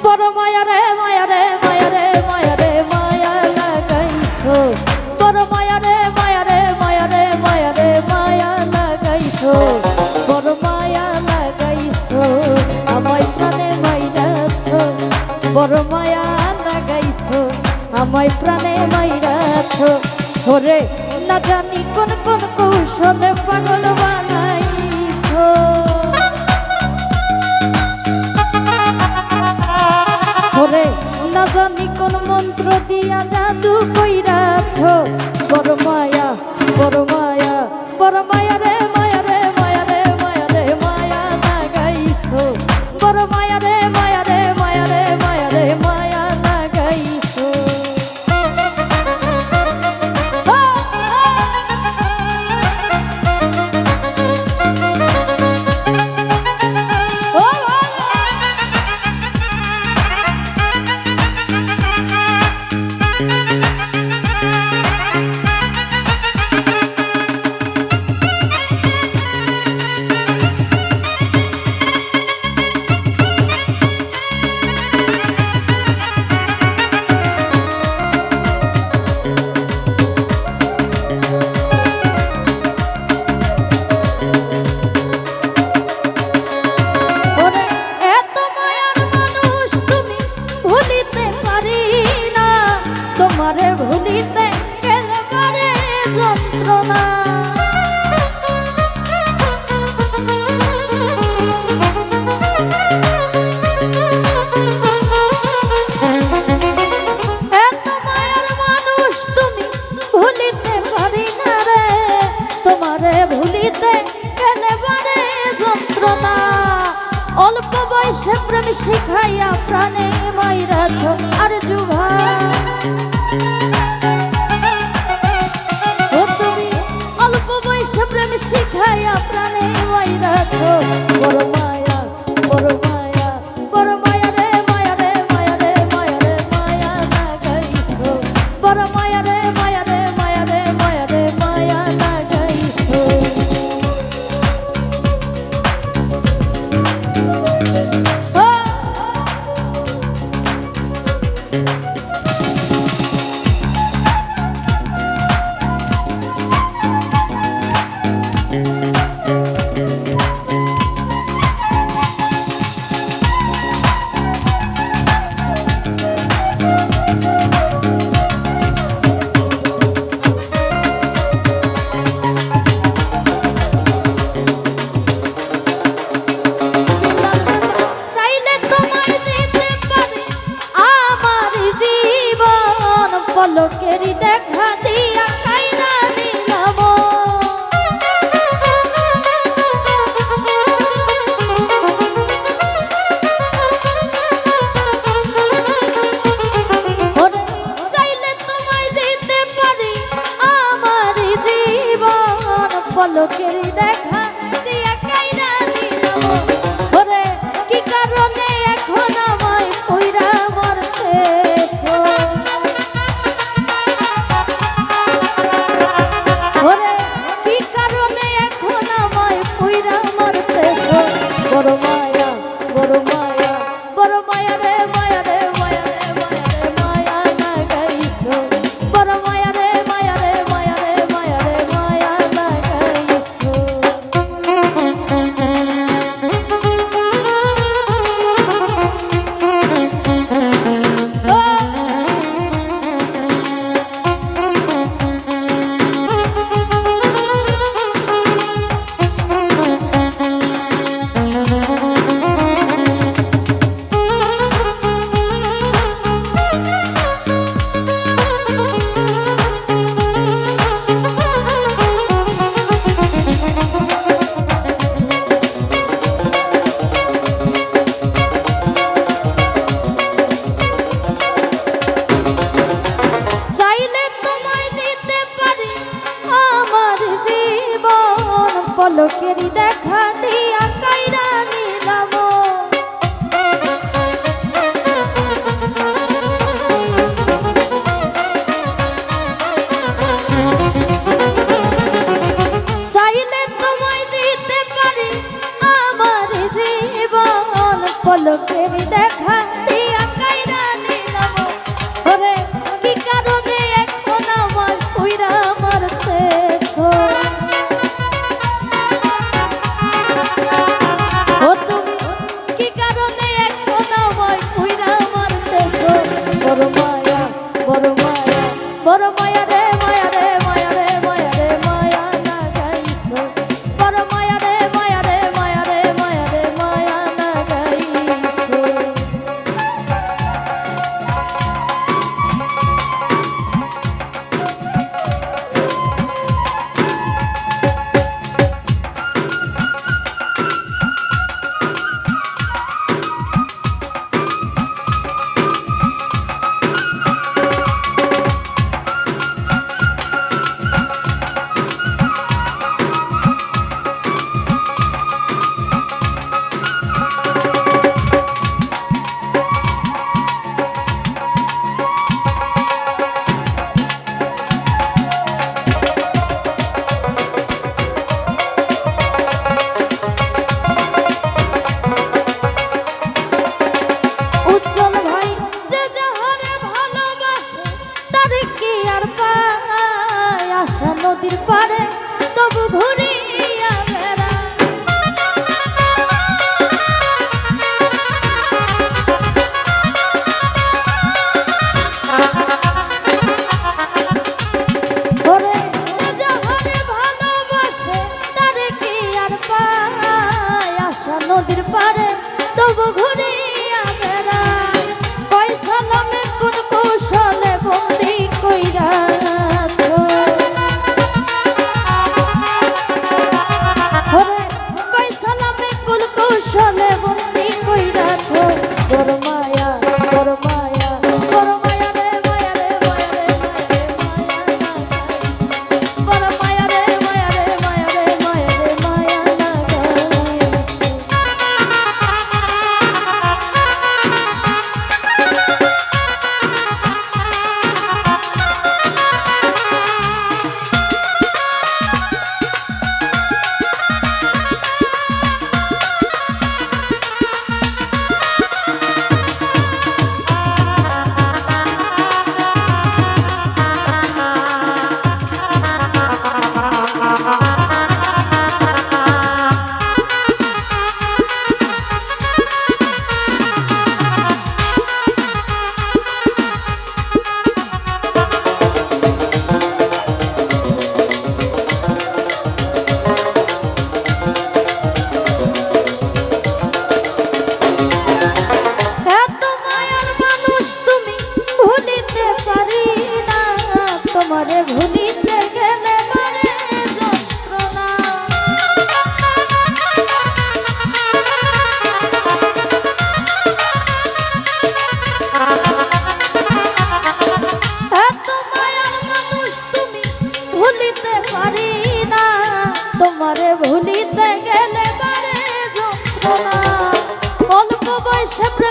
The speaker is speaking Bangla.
বড় মায়া রে মায়া রে মায়া রে মায়া রে মায়া লাগাইছো বড় মায়া রে মায়া রে মায়া রে মায়া রে মায়া লাগাইছো বড় মায়া লাগাইছো আমায় প্রাণে মাইরাছো বড় মায়া লাগাইছো আমায় প্রাণে মাইরাছো ওরে না জানি কোন কোন কৌশলে পাগল বানাইছো ওরে না জানি কোন মন্ত্র দিয়া জাদু কইরাছো বড় মায়া বড় মায়া বড় মায়া রে মায়া রে মায়া রে মায়া রে মায়া লাগাইছো বড় মায়া রে মায়া রে মায়া রে মায়া রে মায়া লাগাইছো তোমারে ভুলিতে গেলে পারে যন্ত্রণা এত মায়ার মানুষ তুমি ভুলিতে পারি না রে তোমারে ভুলিতে গেলে পারে যন্ত্রণা অল্প বয়সে প্রেম শিখাইয়া প্রাণে মাইরাছ আর জুভা প্রেম শিখাইয়া প্রাণে মাইরাছো বড় মায়া বড় মায়া বড় মায়া রে মায়া রে মায়া রে মায়া রে মায়া লাগাইছো বড় মায়া রে মায়া রে মায়া রে মায়া রে মায়া লাগাইছো পলকেরি দেখা দিয়া কাইরা নিলাম চাইলে তোমায় দিতে পারি আমার জীবন পলকেরি দেখা দিয়া কাইরা নিলাম ওরে কি কারণে এখন আমায় কইরা মরতেছো বড় মায়া বড় মায়া বড় মায়া রে মায়া রে মায়া রে মায়া রে মায়া লাগাইছো বড় মায়া রে মায়া রে মায়া রে মায়া রে মায়া লাগাইছো পলকেরি দেখা দিয়া কাইরা নিলাম চাইলে তোমায় দিতে পারি আমার জীবন পলকেরি দেখা দিয়া দেশে